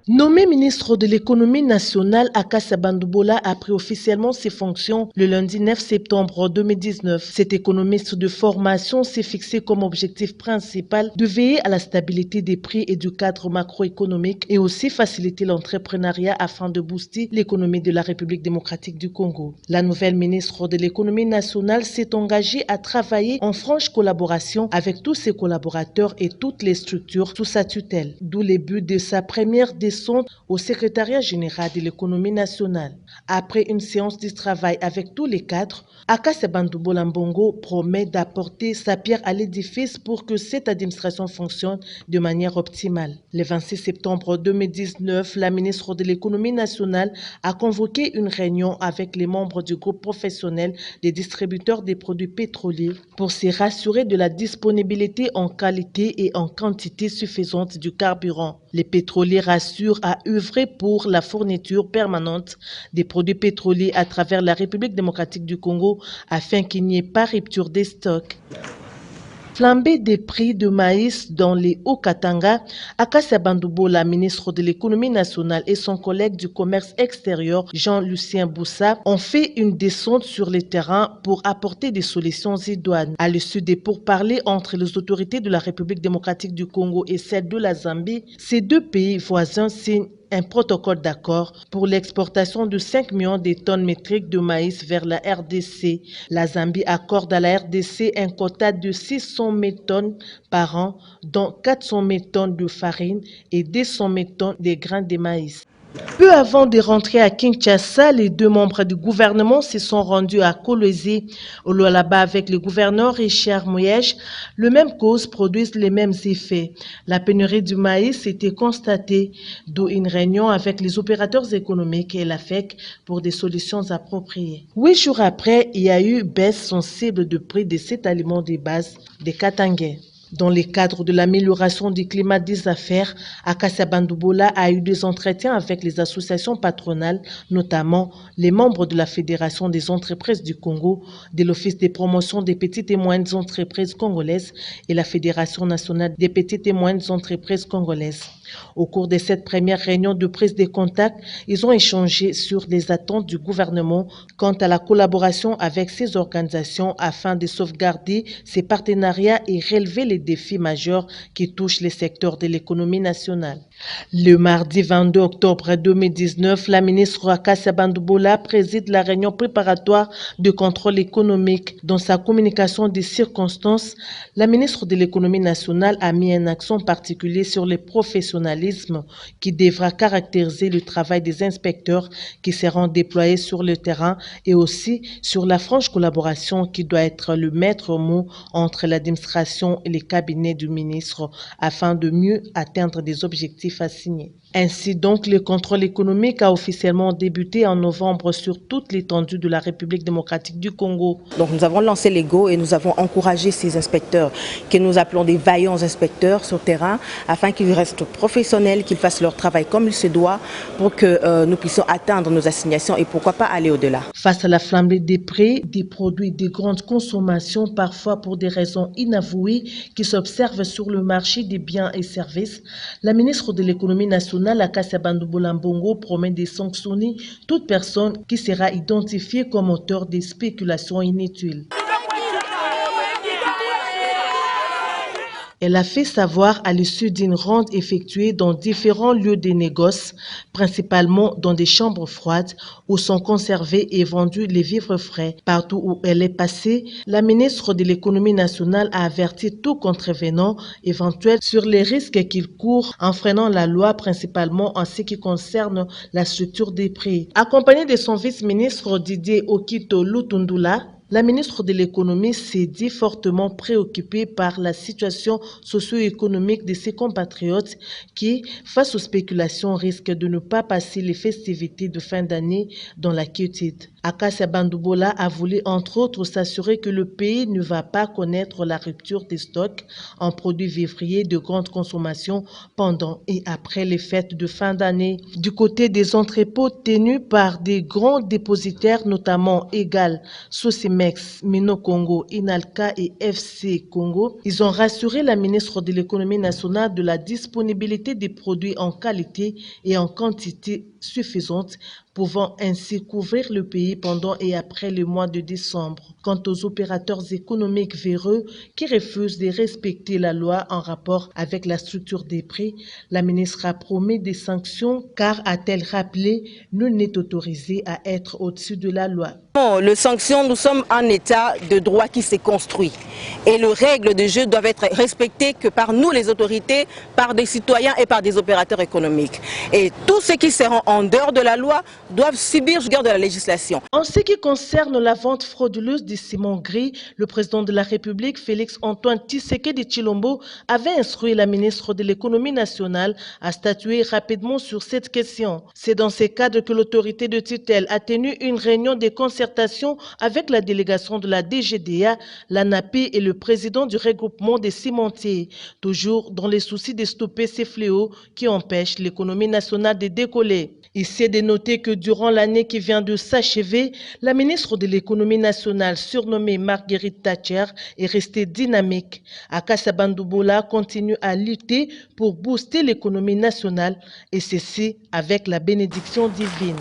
Nommé ministre de l'économie nationale, Akassa Bandoubola a pris officiellement ses fonctions le lundi 9 septembre 2019. Cet économiste de formation s'est fixé comme objectif principal de veiller à la stabilité des prix et du cadre macroéconomique et aussi faciliter l'entrepreneuriat afin de booster l'économie de la République démocratique du Congo. La nouvelle ministre de l'économie nationale s'est engagée à travailler en franche collaboration avec tous ses collaborateurs et toutes les structures sous sa tutelle, d'où les buts de sa première descente au secrétariat général de l'économie nationale. Après une séance de travail avec tous les cadres, Akassa Bandoubola Mbongo promet d'apporter sa pierre à l'édifice pour que cette administration fonctionne de manière optimale. Le 26 septembre 2019, la ministre de l'économie nationale a convoqué une réunion avec les membres du groupe professionnel des distributeurs des produits pétroliers pour se rassurer de la disponibilité en qualité et en quantité suffisante du carburant. Les pétroliers rassurent à œuvrer pour la fourniture permanente des produits pétroliers à travers la République démocratique du Congo afin qu'il n'y ait pas rupture des stocks. Flambée des prix de maïs dans les Hauts-Katanga, Akassa Bandoubola, ministre de l'économie nationale, et son collègue du commerce extérieur, Jean-Lucien Boussa, ont fait une descente sur le terrain pour apporter des solutions idoines. À l'issue des pourparlers entre les autorités de la République démocratique du Congo et celles de la Zambie, ces deux pays voisins signent un protocole d'accord pour l'exportation de 5 millions de tonnes métriques de maïs vers la RDC. La Zambie accorde à la RDC un quota de 600 000 tonnes par an, dont 400 000 tonnes de farine et 200 000 tonnes de grains de maïs. Peu avant de rentrer à Kinshasa, les deux membres du gouvernement se sont rendus à Kolwezi, au Lualaba, avec le gouverneur Richard Mouyège. Le même cause produisent les mêmes effets. La pénurie du maïs était constatée, d'où une réunion avec les opérateurs économiques et la FEC pour des solutions appropriées. 8 jours après, il y a eu baisse sensible de prix de cet aliment de base des Katangais. Dans le cadre de l'amélioration du climat des affaires, Akassa Bandoubola a eu des entretiens avec les associations patronales, notamment les membres de la Fédération des entreprises du Congo, de l'Office de promotion des petites et moyennes entreprises congolaises et la Fédération nationale des petites et moyennes entreprises congolaises. Au cours de cette première réunion de prise de contact, ils ont échangé sur les attentes du gouvernement quant à la collaboration avec ces organisations afin de sauvegarder ces partenariats et relever les défis majeurs qui touchent les secteurs de l'économie nationale. Le mardi 22 octobre 2019, la ministre Akassa Bandoubola préside la réunion préparatoire de contrôle économique. Dans sa communication des circonstances, la ministre de l'économie nationale a mis un accent particulier sur le professionnalisme qui devra caractériser le travail des inspecteurs qui seront déployés sur le terrain et aussi sur la franche collaboration qui doit être le maître mot entre l'administration et les cabinets du ministre afin de mieux atteindre des objectifs assignés. Ainsi donc, le contrôle économique a officiellement débuté en novembre sur toute l'étendue de la République démocratique du Congo. Donc nous avons lancé l'EGO et nous avons encouragé ces inspecteurs que nous appelons des vaillants inspecteurs sur terrain afin qu'ils restent professionnels, qu'ils fassent leur travail comme il se doit pour que nous puissions atteindre nos assignations et pourquoi pas aller au-delà. Face à la flambée des prix des produits de grande consommation, parfois pour des raisons inavouées qui s'observent sur le marché des biens et services, la ministre de l'économie nationale, Akassa Bandoubola Mbongo, promet de sanctionner toute personne qui sera identifiée comme auteur des spéculations inutiles. Elle a fait savoir à l'issue d'une ronde effectuée dans différents lieux de négoce, principalement dans des chambres froides où sont conservés et vendus les vivres frais. Partout où elle est passée, la ministre de l'économie nationale a averti tout contrevenant éventuel sur les risques qu'il court en freinant la loi, principalement en ce qui concerne la structure des prix. Accompagnée de son vice-ministre Didier Okito Lutundula, la ministre de l'économie s'est dit fortement préoccupée par la situation socio-économique de ses compatriotes qui, face aux spéculations, risquent de ne pas passer les festivités de fin d'année dans la quiétude. Akassa Bandoubola a voulu entre autres s'assurer que le pays ne va pas connaître la rupture des stocks en produits vivriers de grande consommation pendant et après les fêtes de fin d'année. Du côté des entrepôts tenus par des grands dépositaires, notamment Egal, Sosimex, Mino Congo, Inalca et FC Congo, ils ont rassuré la ministre de l'économie nationale de la disponibilité des produits en qualité et en quantité suffisante, pouvant ainsi couvrir le pays pendant et après le mois de décembre. Quant aux opérateurs économiques véreux qui refusent de respecter la loi en rapport avec la structure des prix, la ministre a promis des sanctions car, a-t-elle rappelé, nul n'est autorisé à être au-dessus de la loi. Les sanctions, nous sommes un état de droit qui s'est construit et les règles de jeu doivent être respectées que par nous les autorités, par des citoyens et par des opérateurs économiques. Et tous ceux qui seront en dehors de la loi doivent subir le regard de la législation. En ce qui concerne la vente frauduleuse des ciments gris, le président de la République, Félix-Antoine Tshisekedi Tshilombo, avait instruit la ministre de l'économie nationale à statuer rapidement sur cette question. C'est dans ce cadre que l'autorité de tutelle a tenu une réunion de concertation avec la délégation de la DGDA, l'ANAPI et le président du regroupement des cimentiers, toujours dans les soucis de stopper ces fléaux qui empêchent l'économie nationale de décoller. Il s'est de noter que durant l'année qui vient de s'achever, la ministre de l'économie nationale, surnommée Marguerite Thatcher, est restée dynamique. Akassa Bandoubola continue à lutter pour booster l'économie nationale et ceci avec la bénédiction divine.